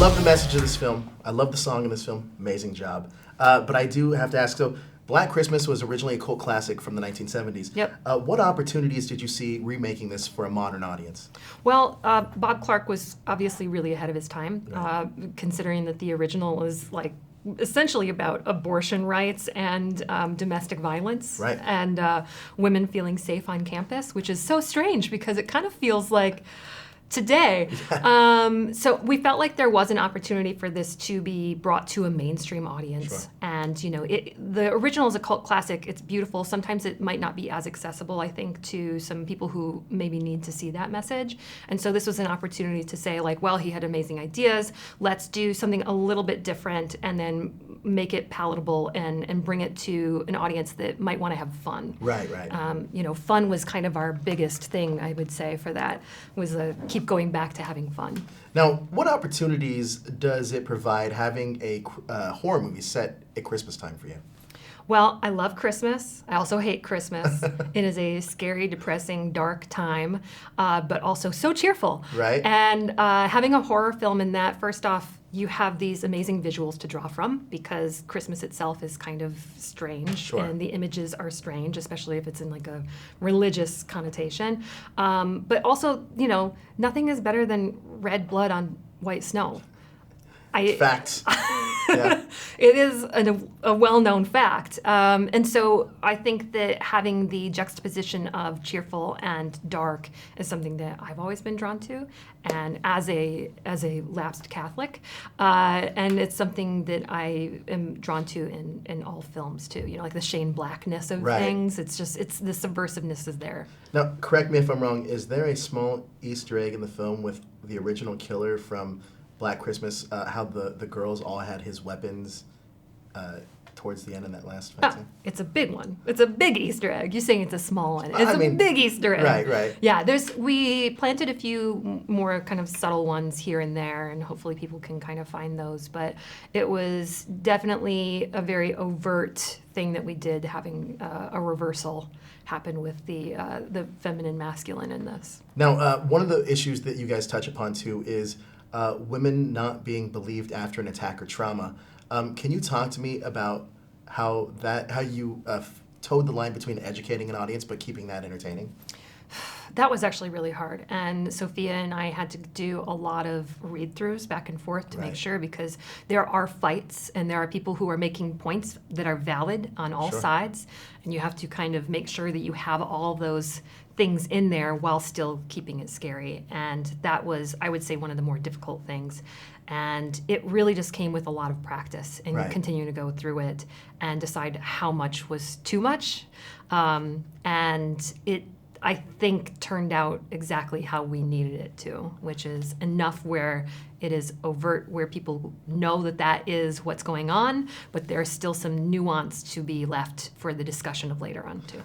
love the message of this film. I love the song in this film. Amazing job. But I do have to ask, so Black Christmas was originally a cult classic from the 1970s. Yep. What opportunities did you see remaking this for a modern audience? Well, Bob Clark was obviously really ahead of his time, considering that the original was like essentially about abortion rights and domestic violence, Right. and women feeling safe on campus, which is so strange because it kind of feels like today. So we felt like there was an opportunity for this to be brought to a mainstream audience. Sure. And, you know, the original is a cult classic. It's beautiful. Sometimes it might not be as accessible, I think, to some people who maybe need to see that message. And so this was an opportunity to say, like, well, he had amazing ideas. Let's do something a little bit different and then make it palatable and bring it to an audience that might want to have fun. Right, right. You know, fun was kind of our biggest thing, I would say, for that, was keep going back to having fun. Now, what opportunities does it provide having a horror movie set at Christmas time for you? Well, I love Christmas. I also hate Christmas. It is a scary, depressing, dark time, but also so cheerful. Right. And having a horror film in that, first off, you have these amazing visuals to draw from because Christmas itself is kind of strange. Sure. And the images are strange, especially if it's in like a religious connotation. But also, you know, nothing is better than red blood on white snow. Facts. Yeah. It is a well-known fact. And so I think that having the juxtaposition of cheerful and dark is something that I've always been drawn to, and as a lapsed Catholic, and it's something that I am drawn to in all films too. You know, like the Shane Blackness of Right. things. It's the subversiveness is there. Now, correct me if I'm wrong, is there a small Easter egg in the film with the original killer from Black Christmas, how the girls all had his weapons towards the end of that last fight scene? It's a big one. It's a big Easter egg. You're saying it's a small one. It's I mean, a big Easter egg. right, right. Yeah, we planted a few more kind of subtle ones here and there, and hopefully people can kind of find those. But it was definitely a very overt thing that we did, having a reversal happen with the feminine masculine in this. Now, one of the issues that you guys touch upon too is women not being believed after an attack or trauma. Can you talk to me about how you towed the line between educating an audience but keeping that entertaining? That was actually really hard. And Sophia and I had to do a lot of read-throughs back and forth to make sure, because there are fights and there are people who are making points that are valid on all sides. And you have to kind of make sure that you have all those things in there while still keeping it scary. And that was, I would say, one of the more difficult things. And it really just came with a lot of practice and continuing to go through it and decide how much was too much. And it, I think, turned out exactly how we needed it to, which is enough where it is overt, where people know that is what's going on, but there's still some nuance to be left for the discussion of later on too.